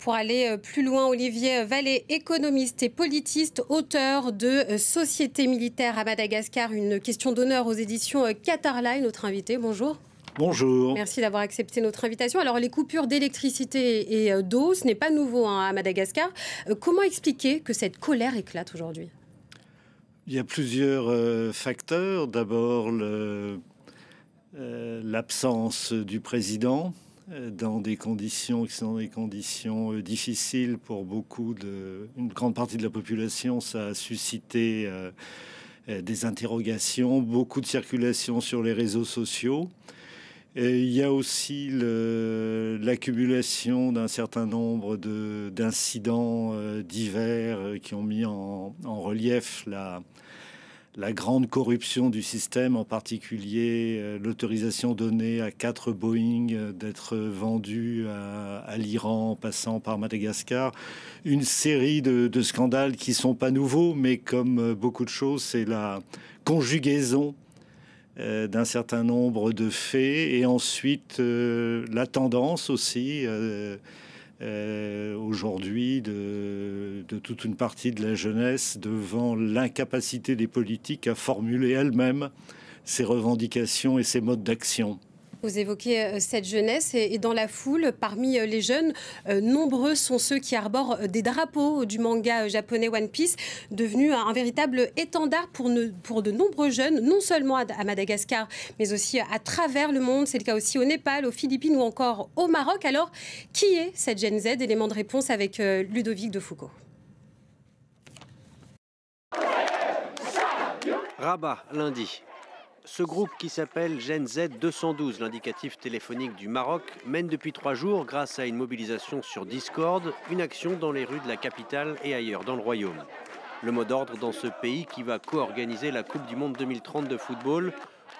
Pour aller plus loin, Olivier Vallée, économiste et politiste, auteur de Société militaire à Madagascar, une question d'honneur aux éditions Qatar Line, notre invité. Bonjour. Bonjour. Merci d'avoir accepté notre invitation. Alors, les coupures d'électricité et d'eau, ce n'est pas nouveau à Madagascar. Comment expliquer que cette colère éclate aujourd'hui ? Il y a plusieurs facteurs. D'abord, l'absence du président dans des conditions qui sont des conditions difficiles pour une grande partie de la population. Ça a suscité des interrogations, beaucoup de circulation sur les réseaux sociaux. Et il y a aussi l'accumulation d'un certain nombre d'incidents divers qui ont mis en relief la grande corruption du système, en particulier l'autorisation donnée à 4 Boeing d'être vendus à l'Iran en passant par Madagascar. Une série de scandales qui ne sont pas nouveaux, mais comme beaucoup de choses, c'est la conjugaison d'un certain nombre de faits et ensuite la tendance aussi aujourd'hui de toute une partie de la jeunesse devant l'incapacité des politiques à formuler elles-mêmes ces revendications et ces modes d'action. Vous évoquez cette jeunesse et dans la foule, parmi les jeunes, nombreux sont ceux qui arborent des drapeaux du manga japonais One Piece, devenu un véritable étendard pour de nombreux jeunes, non seulement à Madagascar, mais aussi à travers le monde. C'est le cas aussi au Népal, aux Philippines ou encore au Maroc. Alors, qui est cette Gen Z ? Élément de réponse avec Ludovic de Foucault. Rabat, lundi. Ce groupe qui s'appelle Gen Z 212, l'indicatif téléphonique du Maroc, mène depuis 3 jours, grâce à une mobilisation sur Discord, une action dans les rues de la capitale et ailleurs dans le royaume. Le mot d'ordre dans ce pays qui va co-organiser la Coupe du Monde 2030 de football,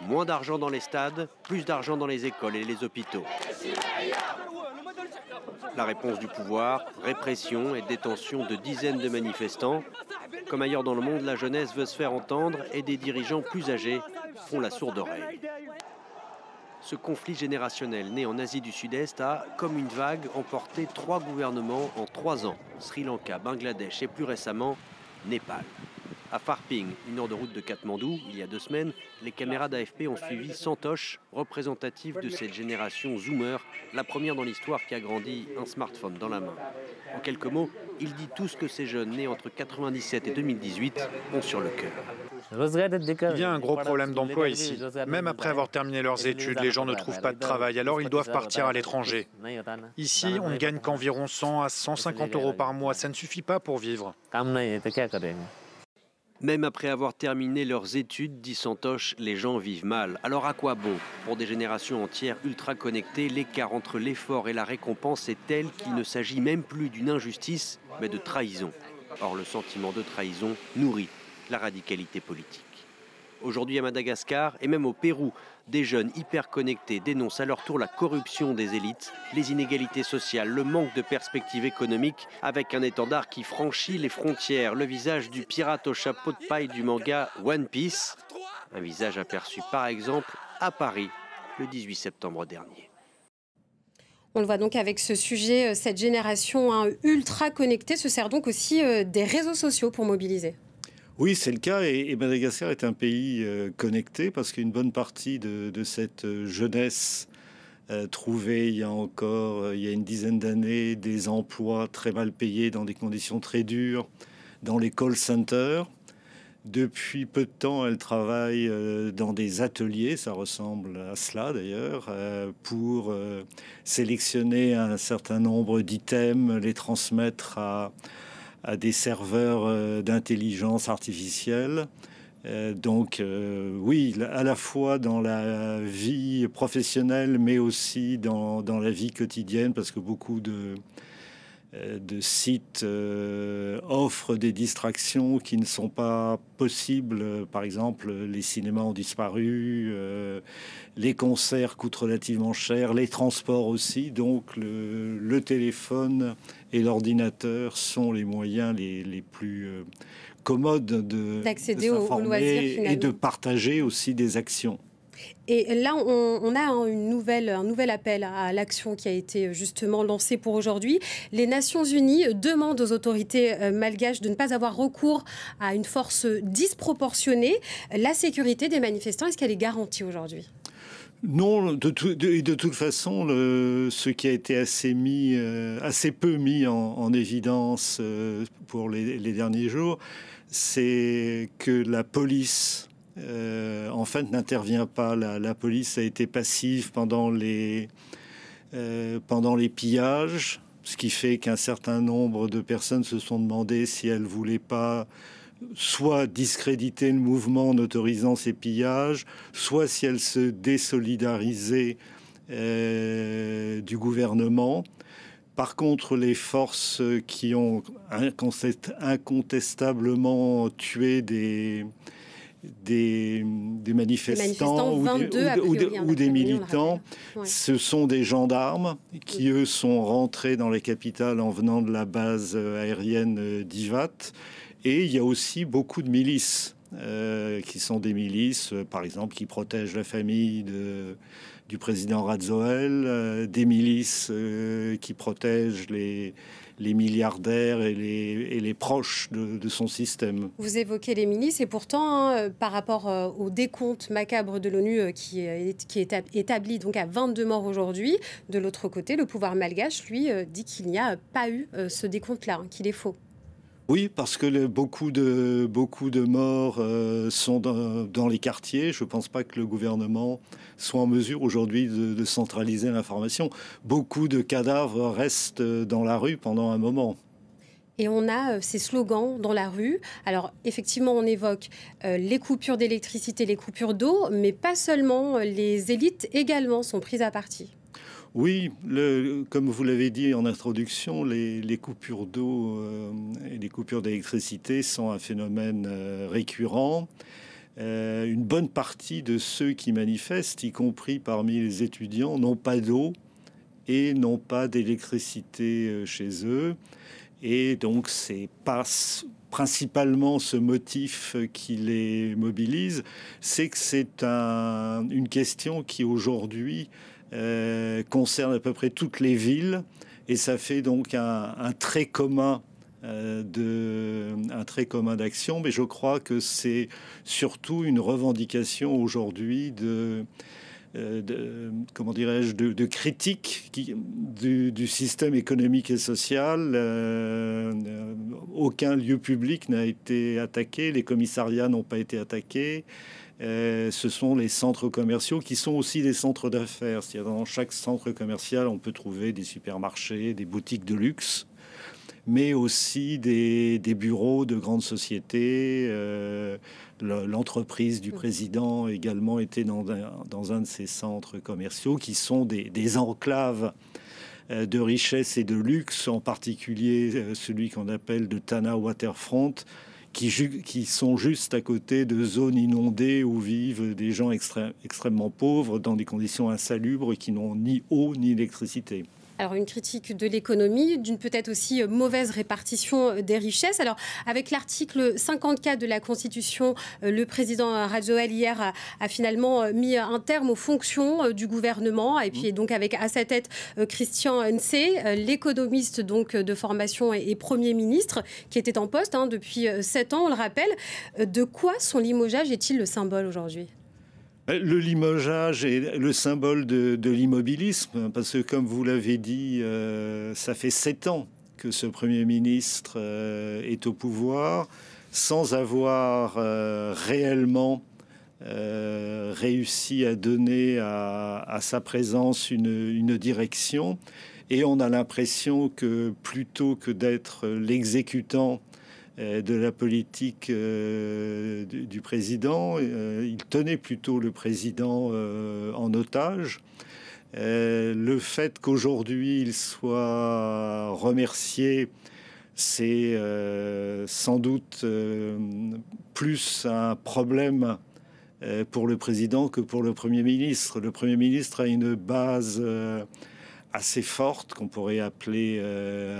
moins d'argent dans les stades, plus d'argent dans les écoles et les hôpitaux. La réponse du pouvoir, répression et détention de dizaines de manifestants. Comme ailleurs dans le monde, la jeunesse veut se faire entendre et des dirigeants plus âgés font la sourde oreille. Ce conflit générationnel né en Asie du Sud-Est a, comme une vague, emporté 3 gouvernements en 3 ans. Sri Lanka, Bangladesh et plus récemment, Népal. À Pharping, 1 heure de route de Katmandou, il y a 2 semaines, les caméras d'AFP ont suivi Santosh, représentatif de cette génération Zoomer, la première dans l'histoire qui a grandi un smartphone dans la main. En quelques mots, il dit tout ce que ces jeunes nés entre 1997 et 2018 ont sur le cœur. Il y a un gros problème d'emploi ici. Même après avoir terminé leurs études, les gens ne trouvent pas de travail, alors ils doivent partir à l'étranger. Ici, on ne gagne qu'environ 100 à 150 euros par mois. Ça ne suffit pas pour vivre. Même après avoir terminé leurs études, dit Santosh, les gens vivent mal. Alors à quoi bon ? Pour des générations entières ultra connectées, l'écart entre l'effort et la récompense est tel qu'il ne s'agit même plus d'une injustice, mais de trahison. Or, le sentiment de trahison nourrit la radicalité politique. Aujourd'hui à Madagascar et même au Pérou, des jeunes hyper connectés dénoncent à leur tour la corruption des élites, les inégalités sociales, le manque de perspectives économiques, avec un étendard qui franchit les frontières, le visage du pirate au chapeau de paille du manga One Piece, un visage aperçu par exemple à Paris le 18 septembre dernier. On le voit donc avec ce sujet, cette génération ultra connectée se sert donc aussi des réseaux sociaux pour mobiliser. Oui, c'est le cas et Madagascar est un pays connecté parce qu'une bonne partie de cette jeunesse trouvait il y a une dizaine d'années des emplois très mal payés dans des conditions très dures dans les call centers. Depuis peu de temps, elle travaille dans des ateliers, ça ressemble à cela d'ailleurs, pour sélectionner un certain nombre d'items, les transmettre à des serveurs d'intelligence artificielle. Oui, à la fois dans la vie professionnelle, mais aussi dans la vie quotidienne, parce que beaucoup de sites offrent des distractions qui ne sont pas possibles. Par exemple, les cinémas ont disparu, les concerts coûtent relativement cher, les transports aussi. Donc le téléphone et l'ordinateur sont les moyens les plus commodes d'accéder aux loisirs et de partager aussi des actions. Et là, on a un nouvel appel à l'action qui a été justement lancé pour aujourd'hui. Les Nations Unies demandent aux autorités malgaches de ne pas avoir recours à une force disproportionnée. La sécurité des manifestants, est-ce qu'elle est garantie aujourd'hui ? Non, de toute façon, ce qui a été assez peu mis en évidence pour les derniers jours, c'est que la police, en fait, n'intervient pas. La police a été passive pendant les pillages, ce qui fait qu'un certain nombre de personnes se sont demandé si elles ne voulaient pas soit discréditer le mouvement en autorisant ces pillages, soit si elles se désolidarisaient du gouvernement. Par contre, les forces qui ont incontestablement tué des manifestants ou des militants, ce sont des gendarmes qui, eux, sont rentrés dans la capitale en venant de la base aérienne d'Ivat. Et il y a aussi beaucoup de milices qui sont des milices, par exemple, qui protègent la famille du président Radzoel, des milices qui protègent les milliardaires et les proches de son système. Vous évoquez les milices et pourtant, par rapport au décompte macabre de l'ONU qui est établi donc à 22 morts aujourd'hui, de l'autre côté, le pouvoir malgache, lui, dit qu'il n'y a pas eu ce décompte-là, qu'il est faux. Oui, parce que beaucoup de morts sont dans les quartiers. Je ne pense pas que le gouvernement soit en mesure aujourd'hui de centraliser l'information. Beaucoup de cadavres restent dans la rue pendant un moment. Et on a ces slogans dans la rue. Alors, effectivement, on évoque les coupures d'électricité, les coupures d'eau, mais pas seulement. Les élites également sont prises à partie. Oui, comme vous l'avez dit en introduction, les coupures d'eau et les coupures d'électricité sont un phénomène récurrent. Une bonne partie de ceux qui manifestent, y compris parmi les étudiants, n'ont pas d'eau et n'ont pas d'électricité chez eux. Et donc, c'est pas principalement ce motif qui les mobilise, c'est que c'est une question qui aujourd'hui concerne à peu près toutes les villes et ça fait donc un trait commun d'action, mais je crois que c'est surtout une revendication aujourd'hui de critique du système économique et social. Aucun lieu public n'a été attaqué, les commissariats n'ont pas été attaqués. Ce sont les centres commerciaux qui sont aussi des centres d'affaires. C'est-à-dire dans chaque centre commercial, on peut trouver des supermarchés, des boutiques de luxe, mais aussi des bureaux de grandes sociétés. L'entreprise du président également était dans un de ces centres commerciaux qui sont des enclaves de richesse et de luxe, en particulier celui qu'on appelle de Tanah Waterfront, qui sont juste à côté de zones inondées où vivent des gens extrêmement pauvres dans des conditions insalubres qui n'ont ni eau ni électricité. Alors une critique de l'économie, d'une peut-être aussi mauvaise répartition des richesses. Alors avec l'article 54 de la Constitution, le président Radzoel hier a finalement mis un terme aux fonctions du gouvernement et puis donc avec à sa tête Christian Ntse, l'économiste donc de formation et Premier ministre qui était en poste depuis 7 ans, on le rappelle. De quoi son limogeage est-il le symbole aujourd'hui ? Le limogeage est le symbole de l'immobilisme, parce que comme vous l'avez dit, ça fait 7 ans que ce Premier ministre est au pouvoir, sans avoir réellement réussi à donner à sa présence une direction. Et on a l'impression que plutôt que d'être l'exécutant de la politique du président, il tenait plutôt le président en otage. Le fait qu'aujourd'hui il soit remercié, c'est sans doute plus un problème pour le président que pour le Premier ministre. Le Premier ministre a une base assez forte qu'on pourrait appeler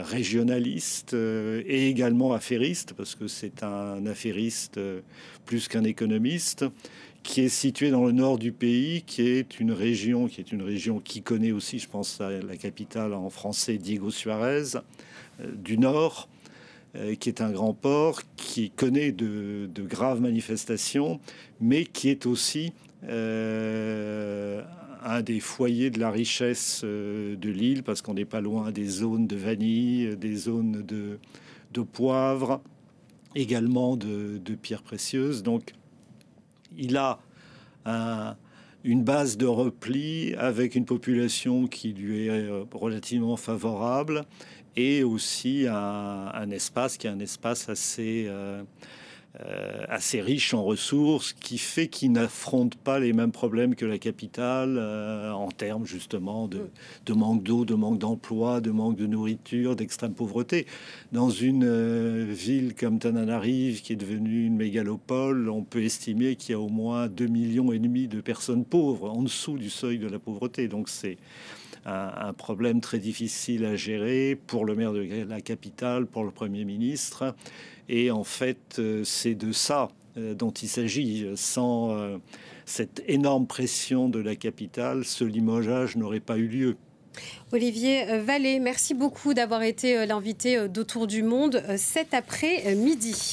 régionaliste et également affairiste, parce que c'est un affairiste plus qu'un économiste, qui est située dans le nord du pays, qui est une région qui connaît aussi, je pense à la capitale en français, Diego Suarez, du nord, qui est un grand port, qui connaît de graves manifestations, mais qui est aussi un des foyers de la richesse de l'île, parce qu'on n'est pas loin des zones de vanille, des zones de poivre, également de pierres précieuses. Donc, il a une base de repli avec une population qui lui est relativement favorable, et aussi un espace qui est un espace assez riche en ressources, qui fait qu'il n'affronte pas les mêmes problèmes que la capitale en termes justement de manque d'eau, de manque d'emploi, de manque de nourriture, d'extrême pauvreté. Dans une ville comme Tananarive, qui est devenue une mégalopole, on peut estimer qu'il y a au moins 2,5 millions de personnes pauvres, en dessous du seuil de la pauvreté. Donc c'est un problème très difficile à gérer pour le maire de la capitale, pour le Premier ministre. Et en fait, c'est de ça dont il s'agit. Sans cette énorme pression de la capitale, ce limogeage n'aurait pas eu lieu. Olivier Vallée, merci beaucoup d'avoir été l'invité d'Autour du Monde cet après-midi.